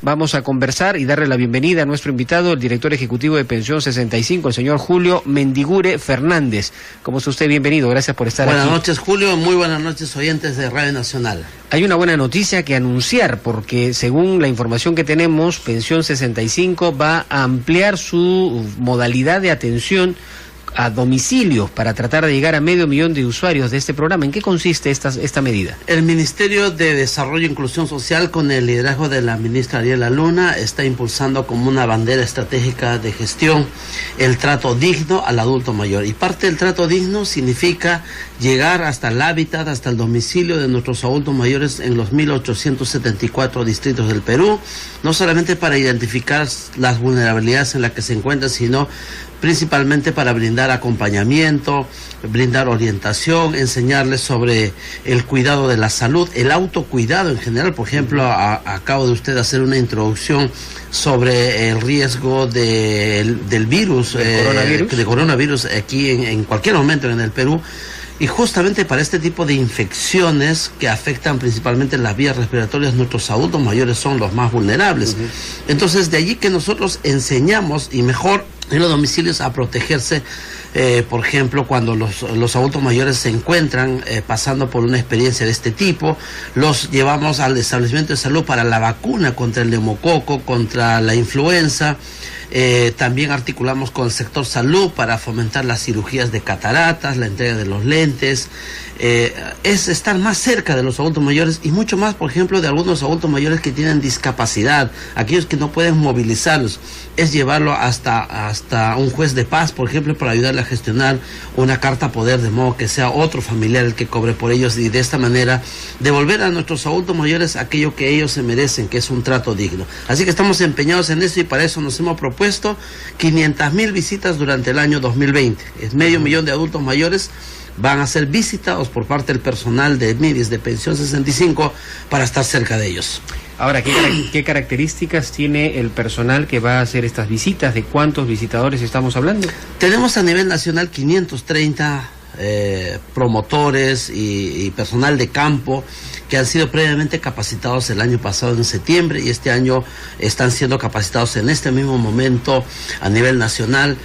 Vamos a conversar y darle la bienvenida a nuestro invitado, el director ejecutivo de Pensión 65, el señor Julio Mendigure Fernández. ¿Cómo está usted? Bienvenido, gracias por estar aquí. Buenas noches, Julio, muy buenas noches, oyentes de Radio Nacional. Hay una buena noticia que anunciar, porque según la información que tenemos, Pensión 65 va a ampliar su modalidad de atención a domicilio para tratar de llegar a 500.000 de usuarios de este programa. ¿En qué consiste esta medida? El Ministerio de Desarrollo e Inclusión Social, con el liderazgo de la ministra Ariela Luna, está impulsando como una bandera estratégica de gestión el trato digno al adulto mayor. Y parte del trato digno significa llegar hasta el hábitat, hasta el domicilio de nuestros adultos mayores en los 1.874 distritos del Perú, no solamente para identificar las vulnerabilidades en las que se encuentran, sino principalmente para brindar acompañamiento, brindar orientación, enseñarles sobre el cuidado de la salud, el autocuidado en general. Por ejemplo, acabo de usted hacer una introducción sobre el riesgo del virus, de coronavirus aquí en cualquier momento en el Perú. Y justamente para este tipo de infecciones que afectan principalmente las vías respiratorias, nuestros adultos mayores son los más vulnerables. Entonces, de allí que nosotros enseñamos, y mejor en los domicilios, a protegerse, por ejemplo, cuando los adultos mayores se encuentran pasando por una experiencia de este tipo, los llevamos al establecimiento de salud para la vacuna contra el neumococo, contra la influenza. También articulamos con el sector salud para fomentar las cirugías de cataratas, la entrega de los lentes. Es estar más cerca de los adultos mayores y mucho más, por ejemplo, de algunos adultos mayores que tienen discapacidad, aquellos que no pueden movilizarlos. Es llevarlo hasta un juez de paz, por ejemplo, para ayudarle a gestionar una carta poder, de modo que sea otro familiar el que cobre por ellos, y de esta manera devolver a nuestros adultos mayores aquello que ellos se merecen, que es un trato digno. Así que estamos empeñados en eso, y para eso nos hemos propuesto 500.000 visitas durante el año 2020. Es 500.000 de adultos mayores van a ser visitados por parte del personal de MIDIS de Pensión 65 para estar cerca de ellos. Ahora, ¿qué características tiene el personal que va a hacer estas visitas? ¿De cuántos visitadores estamos hablando? Tenemos a nivel nacional 530 promotores y personal de campo que han sido previamente capacitados el año pasado en septiembre, y este año están siendo capacitados en este mismo momento a nivel nacional,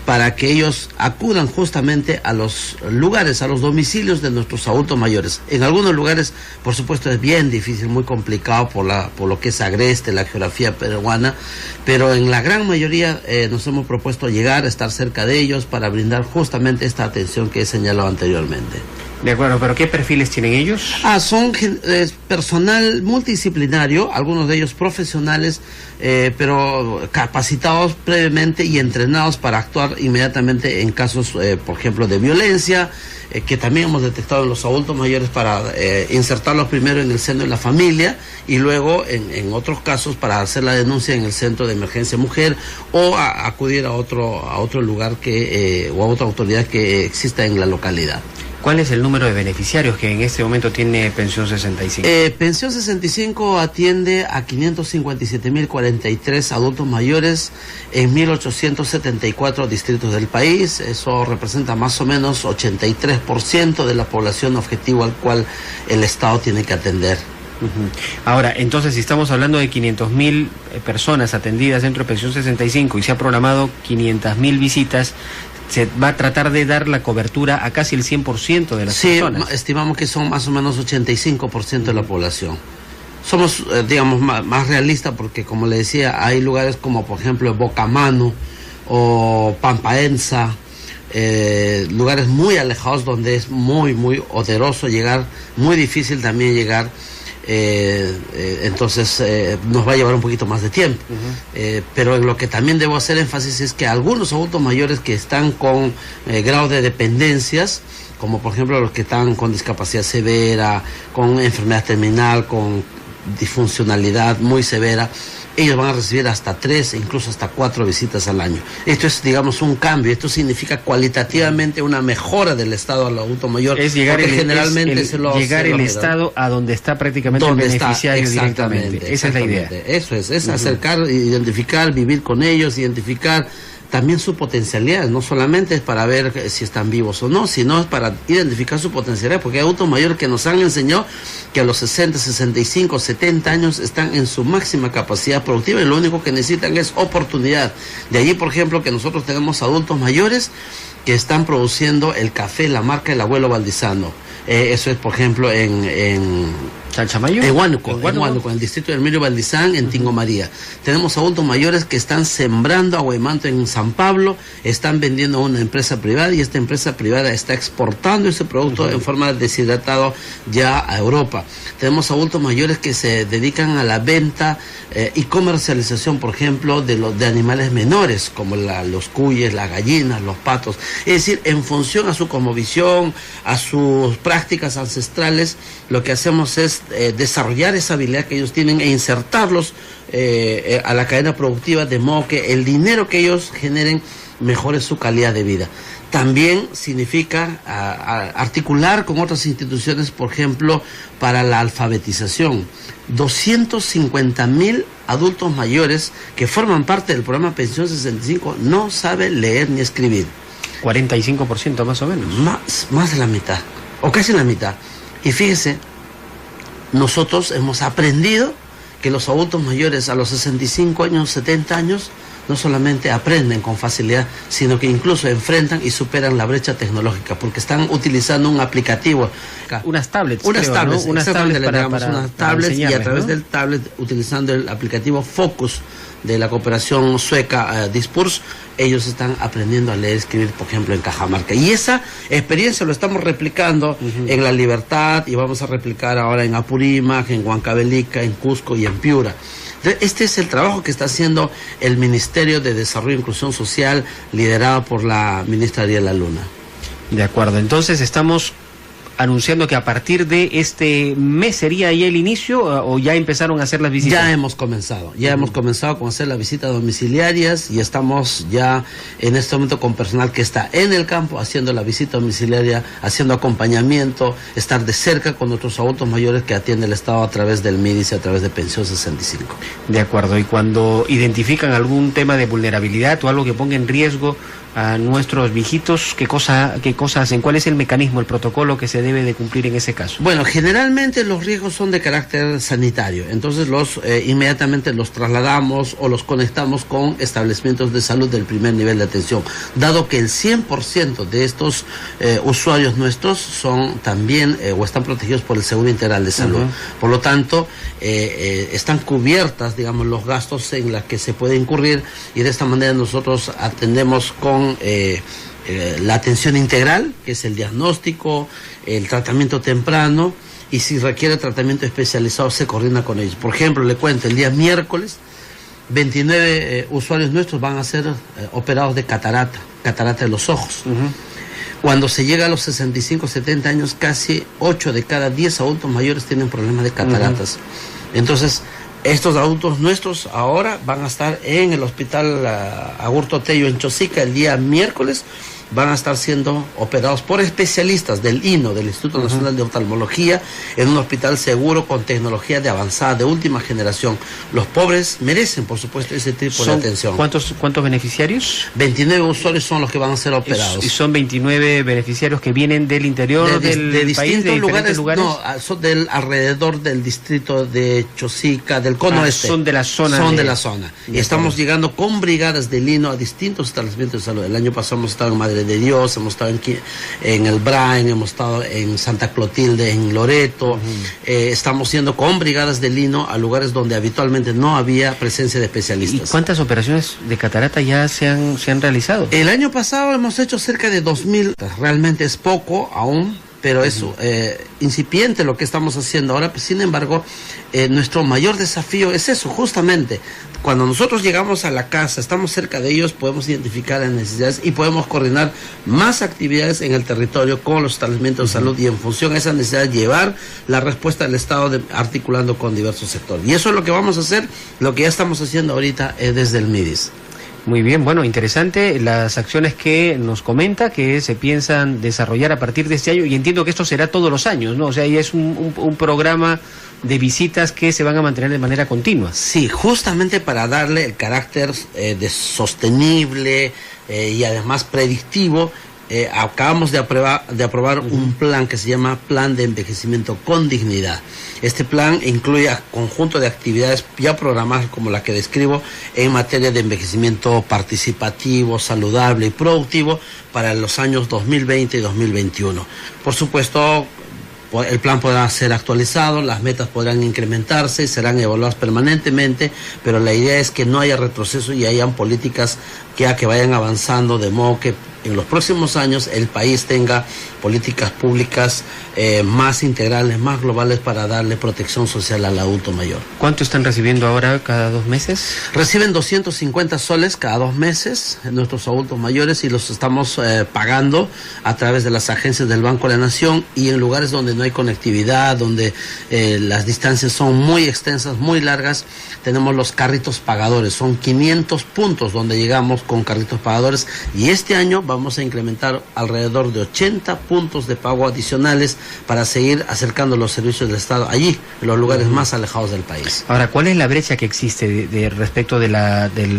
para que ellos acudan justamente a los lugares, a los domicilios de nuestros adultos mayores. En algunos lugares, por supuesto, es bien difícil, muy complicado por lo que es agreste, la geografía peruana, pero en la gran mayoría nos hemos propuesto llegar a estar cerca de ellos para brindar justamente esta atención que he señalado anteriormente. De acuerdo, pero ¿qué perfiles tienen ellos? Son personal multidisciplinario, algunos de ellos profesionales, pero capacitados previamente y entrenados para actuar inmediatamente en casos, por ejemplo, de violencia, que también hemos detectado en los adultos mayores, para insertarlos primero en el seno de la familia y luego en otros casos para hacer la denuncia en el centro de emergencia mujer, o acudir a otro lugar o a otra autoridad que exista en la localidad. ¿Cuál es el número de beneficiarios que en este momento tiene Pensión 65? Pensión 65 atiende a 557.043 adultos mayores en 1.874 distritos del país. Eso representa más o menos 83% de la población objetivo al cual el Estado tiene que atender. Ahora, entonces, si estamos hablando de 500.000 personas atendidas dentro de Pensión 65 y se ha programado 500.000 visitas, se va a tratar de dar la cobertura a casi el 100% de las personas. Sí, estimamos que son más o menos 85% de la población. Somos, digamos, más realistas porque, como le decía, hay lugares como, por ejemplo, Bocamano o Pampaenza, lugares muy alejados donde es muy, muy oneroso llegar, muy difícil también llegar. Entonces nos va a llevar un poquito más de tiempo, pero en lo que también debo hacer énfasis es que algunos adultos mayores que están con grado de dependencias, como por ejemplo los que están con discapacidad severa, con enfermedad terminal, con disfuncionalidad muy severa, ellos van a recibir hasta 3 e incluso hasta 4 visitas al año. Esto es, digamos, un cambio. Esto significa cualitativamente una mejora del Estado al adulto mayor. Es llegar el Estado a donde está prácticamente el beneficiario directamente. Esa es la idea. Eso es acercar, identificar, vivir con ellos, identificar también su potencialidad, no solamente es para ver si están vivos o no, sino es para identificar su potencialidad, porque hay adultos mayores que nos han enseñado que a los 60, 65, 70 años están en su máxima capacidad productiva y lo único que necesitan es oportunidad. De allí, por ejemplo, que nosotros tenemos adultos mayores que están produciendo el café, la marca El Abuelo Valdizano. Eso es, por ejemplo, en Chanchamayo, en Huánuco, en el distrito de Emilio Valdizán, en Tingo María. Tenemos adultos mayores que están sembrando aguaimanto en San Pablo, están vendiendo a una empresa privada y esta empresa privada está exportando ese producto en forma de deshidratado ya a Europa. Tenemos adultos mayores que se dedican a la venta y comercialización, por ejemplo, de animales menores, como los cuyes, las gallinas, los patos. Es decir, en función a su cosmovisión, a sus prácticas ancestrales, lo que hacemos es desarrollar esa habilidad que ellos tienen e insertarlos a la cadena productiva, de modo que el dinero que ellos generen mejore su calidad de vida. También significa articular con otras instituciones, por ejemplo, para la alfabetización. 250.000 adultos mayores que forman parte del programa Pensión 65 no saben leer ni escribir. 45% más o menos. Más de la mitad, o casi la mitad. Y fíjese, nosotros hemos aprendido que los adultos mayores a los 65 años, 70 años, no solamente aprenden con facilidad, sino que incluso enfrentan y superan la brecha tecnológica, porque están utilizando un aplicativo. Unas tablets, unas tablets, ¿no? Unas tablets y a través, ¿no?, del tablet, utilizando el aplicativo Focus de la cooperación sueca Dispurs, ellos están aprendiendo a leer y escribir, por ejemplo, en Cajamarca. Y esa experiencia lo estamos replicando en La Libertad, y vamos a replicar ahora en Apurímac, en Huancavelica, en Cusco y en Piura. Este es el trabajo que está haciendo el Ministerio de Desarrollo e Inclusión Social, liderado por la ministra Ariela Luna. De acuerdo, entonces estamos anunciando que a partir de este mes sería ya el inicio, o ya empezaron a hacer las visitas. Ya hemos comenzado con hacer las visitas domiciliarias y estamos ya en este momento con personal que está en el campo haciendo la visita domiciliaria, haciendo acompañamiento, estar de cerca con nuestros adultos mayores que atiende el Estado a través del MIDIS y a través de Pensión 65. De acuerdo, y cuando identifican algún tema de vulnerabilidad o algo que ponga en riesgo a nuestros viejitos, ¿qué cosa hacen? ¿Cuál es el mecanismo, el protocolo que se debe de cumplir en ese caso? Bueno, generalmente los riesgos son de carácter sanitario, entonces inmediatamente los trasladamos o los conectamos con establecimientos de salud del primer nivel de atención, dado que el 100% de estos usuarios nuestros son también o están protegidos por el Seguro Integral de Salud. Por lo tanto, están cubiertas, digamos, los gastos en los que se puede incurrir, y de esta manera nosotros atendemos con la atención integral, que es el diagnóstico, el tratamiento temprano, y si requiere tratamiento especializado se coordina con ellos. Por ejemplo, le cuento, el día miércoles 29 usuarios nuestros van a ser operados de catarata de los ojos. Cuando se llega a los 65, 70 años, casi 8 de cada 10 adultos mayores tienen problemas de cataratas. Entonces, estos adultos nuestros ahora van a estar en el hospital Agurto Tello en Chosica el día miércoles. Van a estar siendo operados por especialistas del INO, del Instituto Nacional de Oftalmología, en un hospital seguro con tecnología de avanzada, de última generación. Los pobres merecen, por supuesto, ese tipo de atención. ¿Cuántos beneficiarios? 29 usuarios son los que van a ser operados. ¿Y son 29 beneficiarios que vienen del interior del país, de diferentes lugares? No, son alrededor del distrito de Chosica, del cono este. Son de la zona. Son de la zona. Y estamos llegando con brigadas del INO a distintos establecimientos de salud. El año pasado hemos estado en Madre de Dios, hemos estado en el Brain, hemos estado en Santa Clotilde, en Loreto. Estamos yendo con brigadas de lino a lugares donde habitualmente no había presencia de especialistas. ¿Y cuántas operaciones de catarata ya se han realizado? El año pasado hemos hecho cerca de 2.000, realmente es poco aún, pero es incipiente lo que estamos haciendo ahora. Sin embargo, nuestro mayor desafío es eso, justamente. Cuando nosotros llegamos a la casa, estamos cerca de ellos, podemos identificar las necesidades y podemos coordinar más actividades en el territorio con los establecimientos de salud, y en función a esa necesidad llevar la respuesta del Estado articulando con diversos sectores. Y eso es lo que vamos a hacer, lo que ya estamos haciendo ahorita desde el MIDIS. Muy bien, bueno, interesante las acciones que nos comenta que se piensan desarrollar a partir de este año, y entiendo que esto será todos los años, ¿no? O sea, ya es un programa de visitas que se van a mantener de manera continua. Sí, justamente para darle el carácter de sostenible y además predictivo. Acabamos de aprobar un plan que se llama Plan de Envejecimiento con Dignidad. Este plan incluye un conjunto de actividades ya programadas como la que describo en materia de envejecimiento participativo, saludable y productivo para los años 2020 y 2021. Por supuesto, el plan podrá ser actualizado, las metas podrán incrementarse, serán evaluadas permanentemente, pero la idea es que no haya retroceso y hayan políticas que vayan avanzando, de modo que en los próximos años el país tenga políticas públicas más integrales, más globales para darle protección social al adulto mayor. ¿Cuánto están recibiendo ahora cada 2 meses? Reciben 250 soles cada 2 meses nuestros adultos mayores, y los estamos pagando a través de las agencias del Banco de la Nación, y en lugares donde no hay conectividad, donde las distancias son muy extensas, muy largas, tenemos los carritos pagadores. Son 500 puntos donde llegamos con carritos pagadores, y este año vamos a incrementar alrededor de 80 puntos de pago adicionales para seguir acercando los servicios del Estado allí, en los lugares más alejados del país. Ahora, ¿cuál es la brecha que existe respecto del,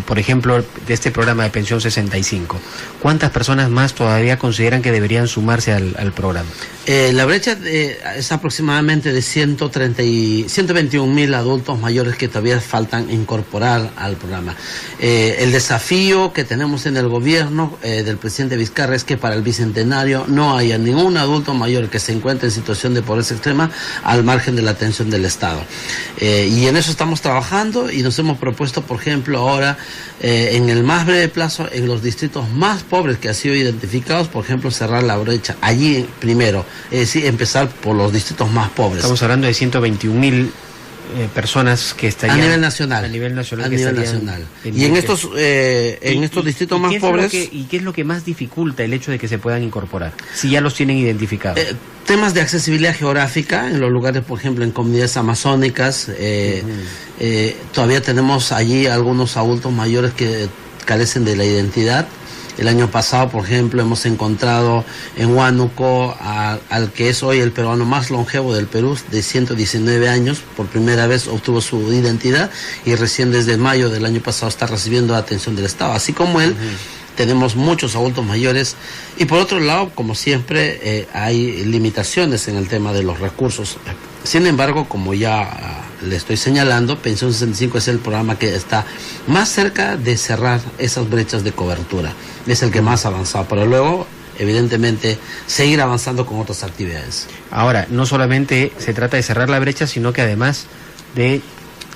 por ejemplo, de este programa de pensión 65? ¿Cuántas personas más todavía consideran que deberían sumarse al programa? La brecha es aproximadamente de 121.000 adultos mayores que todavía faltan incorporar al programa. El desafío que tenemos en el gobierno del presidente Vizcarra es que para el bicentenario no haya ningún adulto mayor que se encuentre en situación de pobreza extrema al margen de la atención del Estado. Y en eso estamos trabajando, y nos hemos propuesto, por ejemplo, ahora en el más breve plazo, en los distritos más pobres que han sido identificados, por ejemplo, cerrar la brecha allí primero. Es decir, empezar por los distritos más pobres. Estamos hablando de 121.000 personas que estarían a nivel nacional. A nivel nacional. A nivel nacional. Y en estos distritos más pobres. ¿Y qué es lo que más dificulta el hecho de que se puedan incorporar, si ya los tienen identificados? Temas de accesibilidad geográfica en los lugares, por ejemplo, en comunidades amazónicas. Todavía tenemos allí algunos adultos mayores que carecen de la identidad. El año pasado, por ejemplo, hemos encontrado en Huánuco al que es hoy el peruano más longevo del Perú, de 119 años, por primera vez obtuvo su identidad, y recién desde mayo del año pasado está recibiendo atención del Estado. Así como él, tenemos muchos adultos mayores, y por otro lado, como siempre, hay limitaciones en el tema de los recursos. Sin embargo, como ya le estoy señalando, Pensión 65 es el programa que está más cerca de cerrar esas brechas de cobertura. Es el que más ha avanzado, pero luego, evidentemente, seguir avanzando con otras actividades. Ahora, no solamente se trata de cerrar la brecha, sino que además de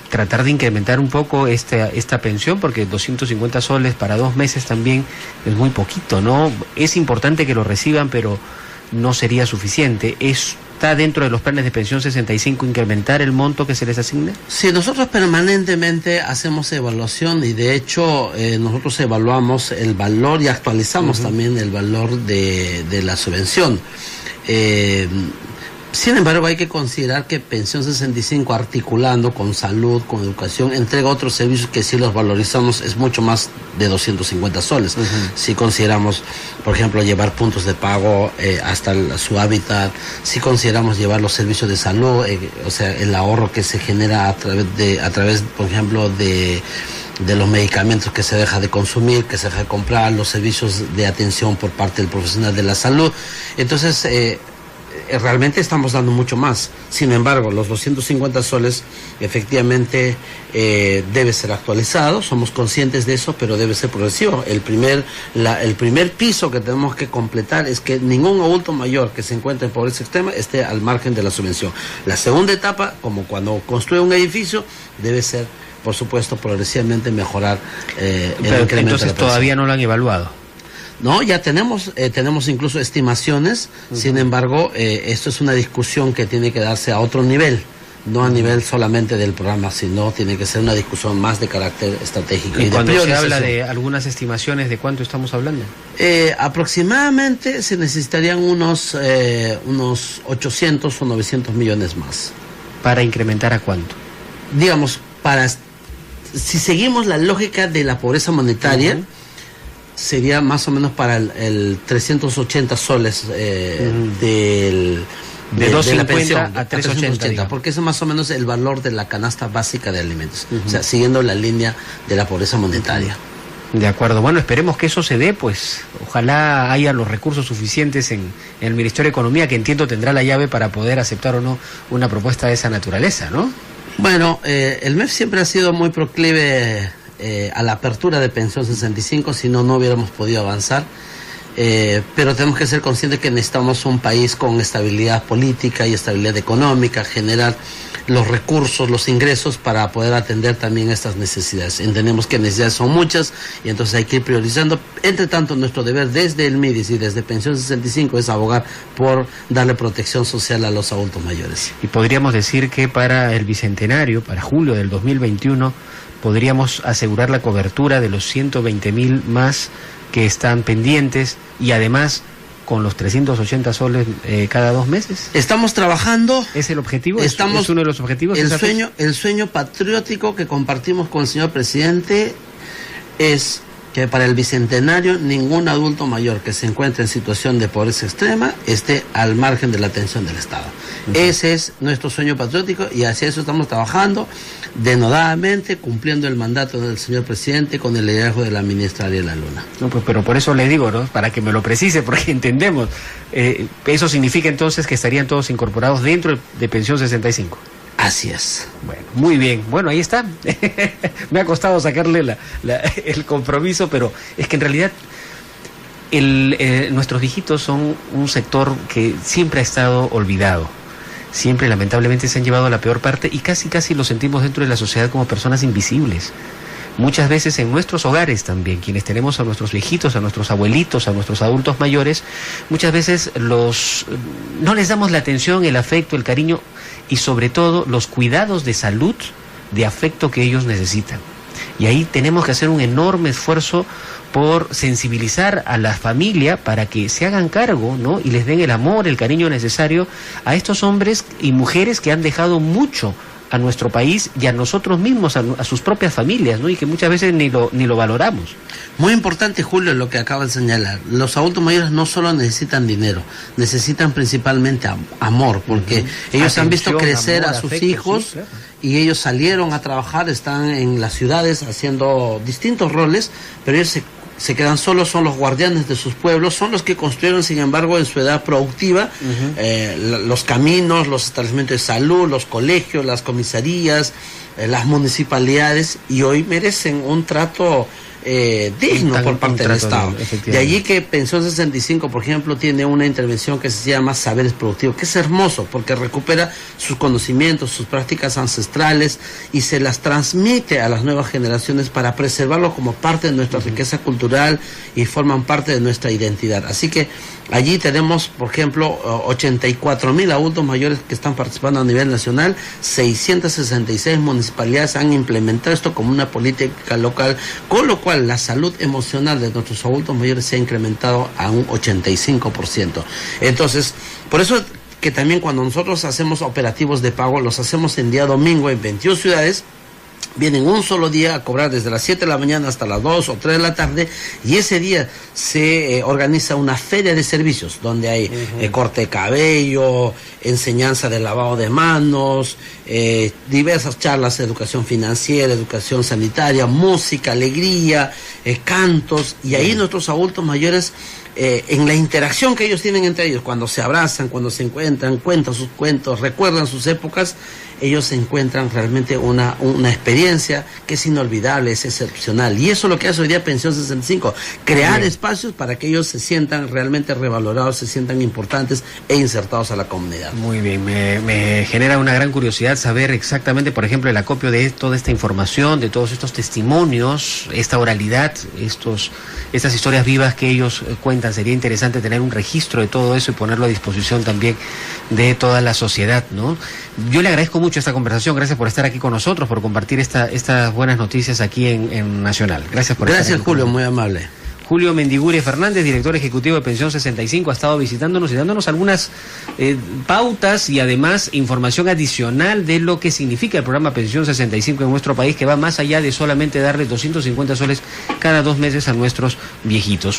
tratar de incrementar un poco esta pensión, porque 250 soles para 2 meses también es muy poquito, ¿no? Es importante que lo reciban, pero no sería suficiente. ¿Está dentro de los planes de pensión 65 incrementar el monto que se les asigne? Sí, nosotros permanentemente hacemos evaluación, y de hecho nosotros evaluamos el valor y actualizamos también el valor de la subvención. Sin embargo, hay que considerar que Pensión 65, articulando con salud, con educación, entrega otros servicios que, si los valorizamos, es mucho más de 250 soles. Si consideramos, por ejemplo, llevar puntos de pago hasta su hábitat, si consideramos llevar los servicios de salud, o sea, el ahorro que se genera a través, por ejemplo, de los medicamentos que se deja de consumir, que se deja de comprar, los servicios de atención por parte del profesional de la salud. Entonces, realmente estamos dando mucho más. Sin embargo, los 250 soles efectivamente debe ser actualizado, somos conscientes de eso, pero debe ser progresivo. El primer piso que tenemos que completar es que ningún adulto mayor que se encuentre en pobreza extrema esté al margen de la subvención. La segunda etapa, como cuando construye un edificio, debe ser, por supuesto, progresivamente mejorar el incremento. Entonces todavía no lo han evaluado. No, ya tenemos incluso estimaciones. Sin embargo, esto es una discusión que tiene que darse a otro nivel, no a nivel solamente del programa, sino tiene que ser una discusión más de carácter estratégico. Y cuando se habla de algunas estimaciones, ¿de cuánto estamos hablando? Aproximadamente se necesitarían unos 800 o 900 millones más. ¿Para incrementar a cuánto? Digamos, para si seguimos la lógica de la pobreza monetaria, sería más o menos para el 380 soles de la pensión a 380, porque ese es más o menos el valor de la canasta básica de alimentos, o sea, siguiendo la línea de la pobreza monetaria. De acuerdo, bueno, esperemos que eso se dé, pues ojalá haya los recursos suficientes en el Ministerio de Economía, que entiendo tendrá la llave para poder aceptar o no una propuesta de esa naturaleza, ¿no? Bueno, el MEF siempre ha sido muy proclive a la apertura de Pensión 65, si no, no hubiéramos podido avanzar. Pero tenemos que ser conscientes que necesitamos un país con estabilidad política y estabilidad económica, generar los recursos, los ingresos para poder atender también estas necesidades. Entendemos que necesidades son muchas y entonces hay que ir priorizando. Entre tanto, nuestro deber desde el MIDIS y desde Pensión 65 es abogar por darle protección social a los adultos mayores. Y podríamos decir que para el Bicentenario, para julio del 2021, podríamos asegurar la cobertura de los 120.000 más que están pendientes y además con los 380 soles cada 2 meses. Estamos trabajando. ¿Es el objetivo? ¿Es uno de los objetivos? El sueño patriótico que compartimos con el señor presidente es que para el Bicentenario ningún adulto mayor que se encuentre en situación de pobreza extrema esté al margen de la atención del Estado. Ese es nuestro sueño patriótico y hacia eso estamos trabajando denodadamente, cumpliendo el mandato del señor presidente con el liderazgo de la ministra Ariela Luna. No, pues, pero por eso le digo, ¿no? Para que me lo precise, porque entendemos. Eso significa entonces que estarían todos incorporados dentro de Pensión 65. Así es. Bueno, muy bien. Bueno, ahí está. Me ha costado sacarle el compromiso, pero es que en realidad nuestros viejitos son un sector que siempre ha estado olvidado. Siempre, lamentablemente, se han llevado a la peor parte y casi lo sentimos dentro de la sociedad como personas invisibles. Muchas veces en nuestros hogares también, quienes tenemos a nuestros viejitos, a nuestros abuelitos, a nuestros adultos mayores, muchas veces no les damos la atención, el afecto, el cariño y sobre todo los cuidados de salud, de afecto que ellos necesitan. Y ahí tenemos que hacer un enorme esfuerzo por sensibilizar a la familia para que se hagan cargo, ¿no? Y les den el amor, el cariño necesario a estos hombres y mujeres que han dejado mucho a nuestro país y a nosotros mismos, a sus propias familias, ¿no? Y que muchas veces ni lo valoramos. Muy importante, Julio, lo que acaba de señalar. Los adultos mayores no solo necesitan dinero, necesitan principalmente amor, porque ellos han visto crecer a sus afecto, hijos, sí, claro. Y ellos salieron a trabajar, están en las ciudades haciendo distintos roles, pero ellos se quedan solos, son los guardianes de sus pueblos, son los que construyeron, sin embargo, en su edad productiva, los caminos, los establecimientos de salud, los colegios, las comisarías, las municipalidades, y hoy merecen un trato digno por parte del Estado. De allí que Pensión 65, por ejemplo, tiene una intervención que se llama Saberes Productivos, que es hermoso porque recupera sus conocimientos, sus prácticas ancestrales y se las transmite a las nuevas generaciones para preservarlo como parte de nuestra riqueza cultural y forman parte de nuestra identidad. Así que allí tenemos, por ejemplo, 84.000 adultos mayores que están participando a nivel nacional, 666 municipalidades han implementado esto como una política local, con lo cual la salud emocional de nuestros adultos mayores se ha incrementado a un 85%. Entonces, por eso que también cuando nosotros hacemos operativos de pago, los hacemos en día domingo en 21 ciudades, vienen un solo día a cobrar desde las 7 de la mañana hasta las 2 o 3 de la tarde y ese día se organiza una feria de servicios donde hay corte de cabello, enseñanza de lavado de manos, diversas charlas de educación financiera, educación sanitaria, música, alegría, cantos, y ahí nuestros adultos mayores en la interacción que ellos tienen entre ellos, cuando se abrazan, cuando se encuentran, cuentan sus cuentos, recuerdan sus épocas, ellos se encuentran realmente una experiencia que es inolvidable, es excepcional. Y eso es lo que hace hoy día Pensión 65, crear espacios para que ellos se sientan realmente revalorados, se sientan importantes e insertados a la comunidad. Muy bien, me genera una gran curiosidad saber exactamente, por ejemplo, el acopio de toda esta información, de todos estos testimonios, esta oralidad, estas historias vivas que ellos cuentan. Sería interesante tener un registro de todo eso y ponerlo a disposición también de toda la sociedad, ¿no? Yo le agradezco mucho esta conversación, gracias por estar aquí con nosotros, por compartir estas buenas noticias aquí en Nacional. Gracias por estar aquí. Gracias, Julio, muy amable. Julio Mendigure Fernández, director ejecutivo de Pensión 65, ha estado visitándonos y dándonos algunas pautas y además información adicional de lo que significa el programa Pensión 65 en nuestro país, que va más allá de solamente darle 250 soles cada 2 meses a nuestros viejitos.